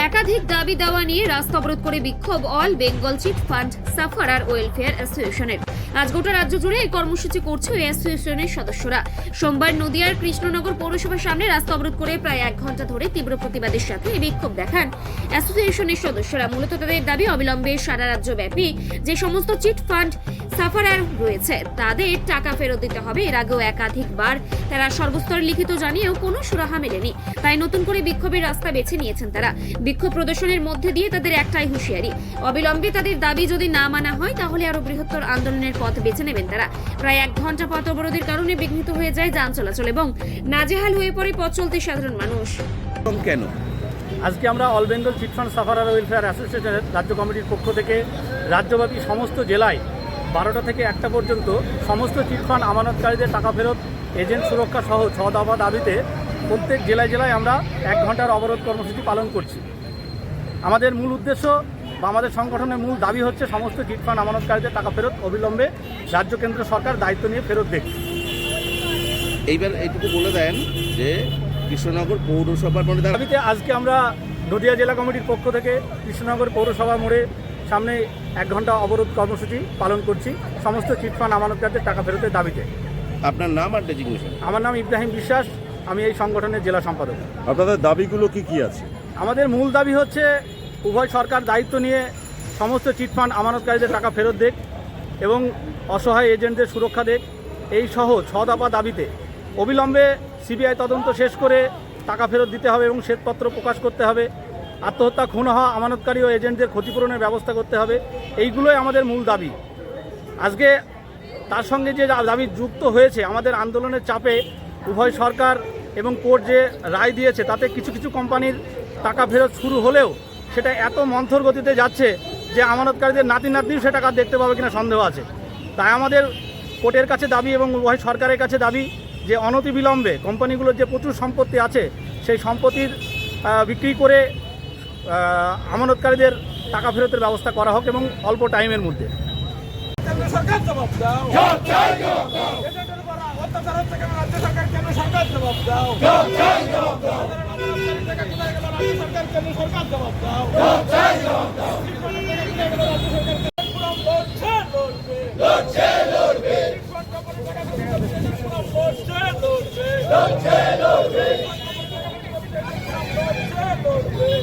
একাধিক দাবি দাওয়া নিয়ে রাস্তা অবরোধ করে বিক্ষোভ all Bengal chit fund sufferer welfare অ্যাসোসিয়েশনের। আজ গোটা রাজ্য জুড়ে এই কর্মসূচি করছে ওই অ্যাসোসিয়েশনের সদস্যরা। সোমবার নদিয়ার কৃষ্ণনগর পৌরসভার সামনে রাস্তা অবরোধ করে প্রায় 1 ঘন্টা ধরে তীব্র প্রতিবাদের সাথে এই বিক্ষোভ দেখান অ্যাসোসিয়েশনের সদস্যরা। মূলত তাদের দাবি অবিলম্বে সারা রাজ্যব্যাপী যে সমস্ত চিট ফান্ড সাফারার রয়েছে তাদের টাকা ফেরত দিতে হবে। এর আগেও একাধিকবার তারা সর্বস্তরে লিখিত জানিয়েও কোনো সুরাহা মেলেনি, তাই নতুন করে বিক্ষোভের রাস্তা বেছে নিয়েছেন তারা। বিক্ষোভ প্রদর্শনের মধ্যে দিয়ে তাদের একটাই হুঁশিয়ারি, অবিলম্বে তাদের দাবি যদি না মানা হয় তাহলে আরো বৃহত্তর আন্দোলনের পথ বেছে নেবেন তারা। প্রায় 1 ঘন্টা পথ অবরোধের কারণে বিঘ্নিত হয়ে যায় যান চলাচল এবং নাজেহাল হয়ে পড়ে পথ চলতে সাধারণ মানুষ। কেন আজকে আমরা all Bengal chit fund sufferer welfare অ্যাসোসিয়েশনের রাজ্য কমিটির পক্ষ থেকে রাজ্যব্যাপী সমস্ত জেলায় 12টা থেকে 1টা পর্যন্ত সমস্ত চিট ফান্ড আমানতকারীদের টাকা ফেরত, এজেন্ট সুরক্ষা সহ 6 দফা দাবিতে প্রত্যেক জেলায় আমরা 1 ঘন্টার অবরোধ কর্মসূচি পালন করছি। আমাদের মূল উদ্দেশ্য বা আমাদের সংগঠনের মূল দাবি হচ্ছে সমস্ত চিট ফান্ড আমানতকারীদের টাকা ফেরত অবিলম্বে রাজ্য কেন্দ্র সরকার দায়িত্ব নিয়ে ফেরত দেখছে। এইবার এইটুকু বলে দেন যে কৃষ্ণনগর পৌরসভার দাবিতে আজকে আমরা নদিয়া জেলা কমিটির পক্ষ থেকে কৃষ্ণনগর পৌরসভা মোড়ে সামনে 1 ঘন্টা অবরোধ কর্মসূচি পালন করছি সমস্ত চিট ফান্ড আমানতকারীদের টাকা ফেরতের দাবিতে। আপনার নাম আর ডেজিগনেশন? আমার নাম ইব্রাহিম বিশ্বাস, আমি এই সংগঠনের জেলা সম্পাদক। আপনাদের দাবিগুলো কি আছে? আমাদের মূল দাবি হচ্ছে উভয় সরকার দায়িত্ব নিয়ে সমস্ত চিট ফান্ড আমানতকারীদের টাকা ফেরত দেখ এবং অসহায় এজেন্টদের সুরক্ষা দেখ, এই সহ 6 দফা দাবিতে অবিলম্বে সিবিআই তদন্ত শেষ করে টাকা ফেরত দিতে হবে এবং শ্বেতপত্র প্রকাশ করতে হবে। আত্মহত্যা, খুন হওয়া আমানতকারী ও এজেন্টদের ক্ষতিপূরণের ব্যবস্থা করতে হবে। এইগুলোই আমাদের মূল দাবি। আজকে তার সঙ্গে যে দাবি যুক্ত হয়েছে, আমাদের আন্দোলনের চাপে উভয় সরকার এবং কোর্ট যে রায় দিয়েছে তাতে কিছু কিছু কোম্পানির টাকা ফেরত শুরু হলেও সেটা এত মন্থর গতিতে যাচ্ছে যে আমানতকারীদের নাতি নাতনিও সে টাকা দেখতে পাবে কিনা সন্দেহ আছে। তাই আমাদের কোর্টের কাছে দাবি এবং উভয় সরকারের কাছে দাবি যে অনতিবিলম্বে কোম্পানিগুলোর যে প্রচুর সম্পত্তি আছে সেই সম্পত্তির বিক্রি করে আমানতকারীদের টাকা ফেরতের ব্যবস্থা করা হোক এবং অল্প টাইমের মধ্যে।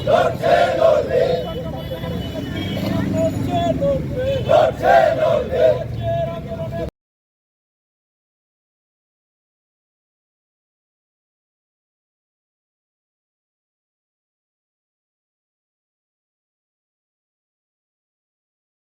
লড়ছে